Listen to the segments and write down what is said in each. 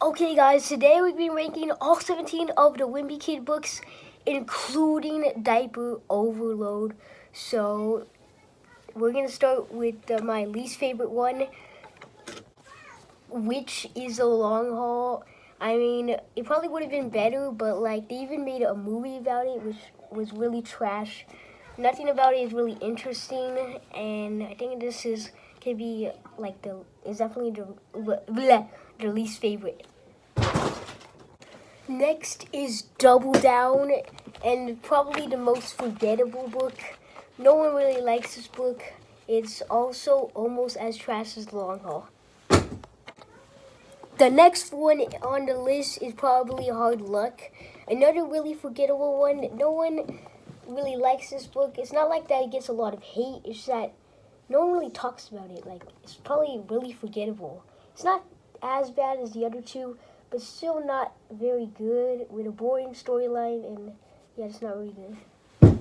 Okay guys, today we've been ranking all 17 of the Wimpy Kid books, including Diaper Overload. So we're gonna start with my least favorite one, which is The Long Haul. I mean, it probably would have been better, but like they even made a movie about it, which was really trash. Nothing about it is really interesting, and I think this could be like is definitely the least favorite. Next is Double Down, and probably the most forgettable book. No one really likes this book. It's also almost as trash as Long Haul. The next one on the list is probably Hard Luck. Another really forgettable one. No one really likes this book. It's not like that it gets a lot of hate. It's that no one really talks about it. Like, it's probably really forgettable. It's not as bad as the other two, but still not very good, with a boring storyline, and yeah, it's not really good.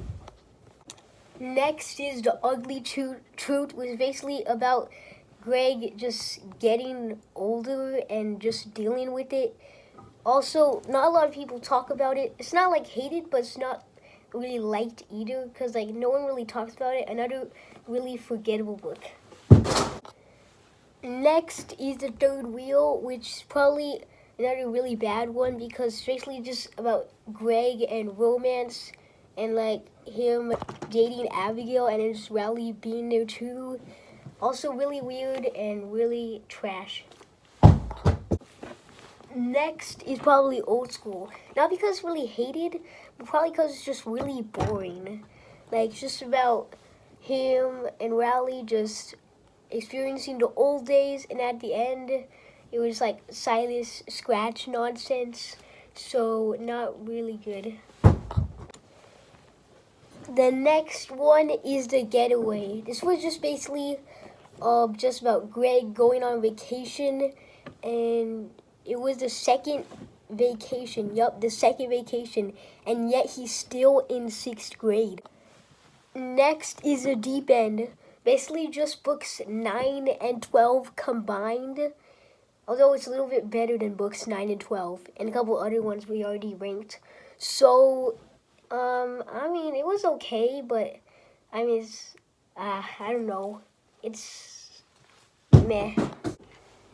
Next is The Ugly Truth, which is basically about Greg just getting older and just dealing with it. Also, not a lot of people talk about it. It's not like hated, but it's not really liked either, because like no one really talks about it. Another really forgettable book. Next is The Third Wheel, which is probably another really bad one, because it's basically just about Greg and romance, and like him dating Abigail and then just Rowley being there too. Also really weird and really trash. Next is probably Old School. Not because it's really hated, but probably because it's just really boring. Like, it's just about him and Rowley just experiencing the old days, and at the end, it was like Silas Scratch nonsense. So, not really good. The next one is The Getaway. This was just basically just about Greg going on vacation, and it was the second vacation. Yup, the second vacation, and yet he's still in 6th grade. Next is The Deep End. Basically just books 9 and 12 combined, although it's a little bit better than books 9 and 12, and a couple other ones we already ranked. So, I mean, it was okay, but, I mean, it's, I don't know. It's meh.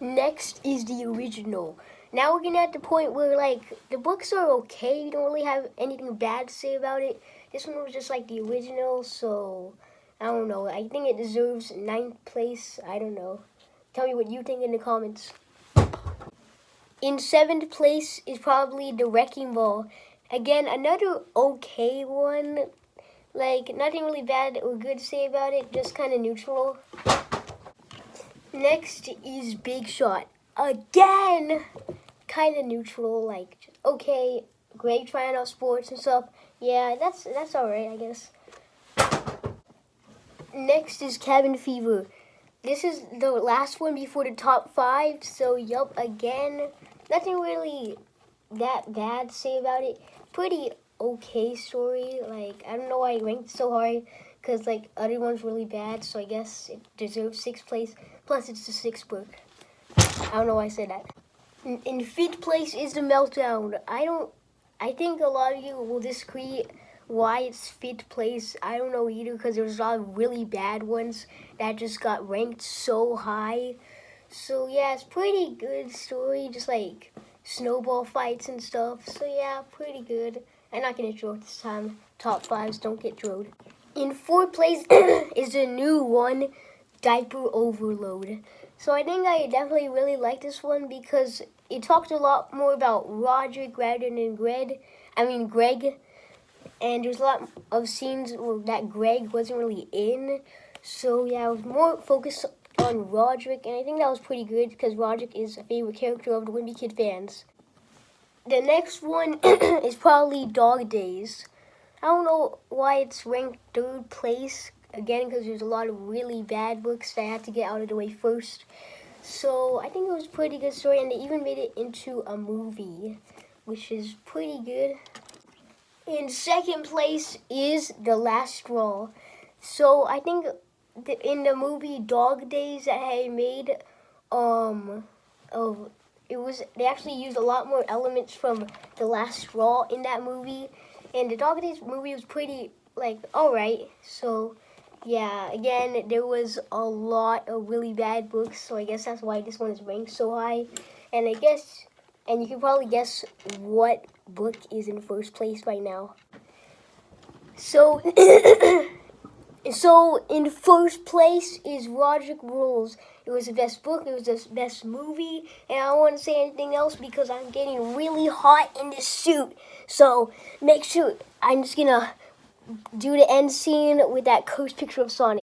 Next is The Original. Now we're getting at the point where, like, the books are okay. You don't really have anything bad to say about it. This one was just like the original, so I don't know. I think it deserves 9th place. I don't know. Tell me what you think in the comments. In 7th place is probably The Wrecking Ball. Again, another okay one. Like, nothing really bad or good to say about it, just kind of neutral. Next is Big Shot. Again, kind of neutral, like, okay, Greg trying out sports and stuff. Yeah, that's alright, I guess. Next is Cabin Fever. This is the last one before the top 5, so yup, again, nothing really that bad to say about it. Pretty okay story. Like, I don't know why I ranked so high, because like other ones really bad, so I guess it deserves 6th place. Plus, it's the 6th book. I don't know why I said that. In 5th place is The Meltdown. I think a lot of you will disagree why it's 5th place. I don't know either, because there's a lot of really bad ones that just got ranked so high. So yeah, it's pretty good story, just like snowball fights and stuff. So yeah, pretty good. I'm not gonna draw this time. Top 5s don't get drilled. In 4th place is the new one, Diaper Overload. So I think I definitely really like this one because it talked a lot more about Roderick rather than Greg. And there's a lot of scenes that Greg wasn't really in. So yeah, I was more focused on Roderick, and I think that was pretty good because Roderick is a favorite character of the Wimpy Kid fans. The next one is probably Dog Days. I don't know why it's ranked 3rd place. Again, because there's a lot of really bad books that I had to get out of the way first. So I think it was a pretty good story, and they even made it into a movie, which is pretty good. In 2nd place is The Last Straw. So I think in the movie Dog Days that I made, they actually used a lot more elements from The Last Straw in that movie, and the Dog Days movie was pretty like alright. So yeah, again, there was a lot of really bad books, so I guess that's why this one is ranked so high. And I guess, and you can probably guess what book is in first place right now. So, so in first place is Roderick Rules. It was the best book, it was the best movie, and I don't want to say anything else because I'm getting really hot in this suit. So make sure, I'm just gonna do the end scene with that cursed picture of Sonic.